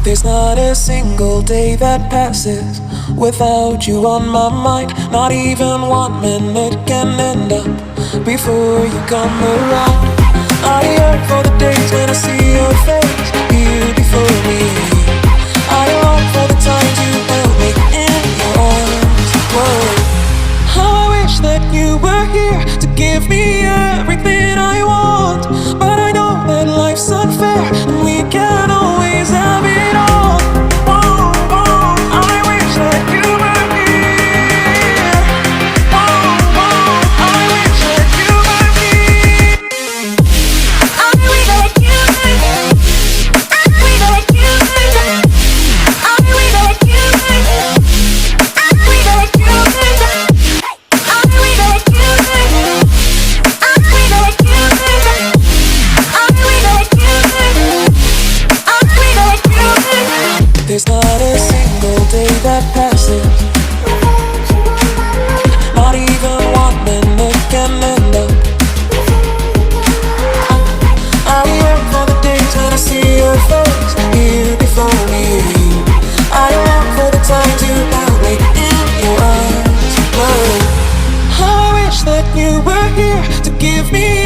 There's not a single day that passes without you on my mind. Not even 1 minute can end up before you come around. I yearn for the days when I see your face here before me. I long for the times you held me in your arms. Whoa. How I wish that you were here to give me everything I want. But I know that life's unfair and we can't always have it all. Whoa, whoa, I wish that you were here. Whoa, whoa, I wish that you were here. I wish that you were here. I wish that you were here. I wish that you were here. I wish that you were here. I wish that you were here. I wish that you were here. I wish that you were here. I wish that you were here. There's not a single day that passes, not even 1 minute can end up. I yearn for the days when I see your face here before me. I long for the times you held me in your arms. Whoa. How I wish that you were here to give me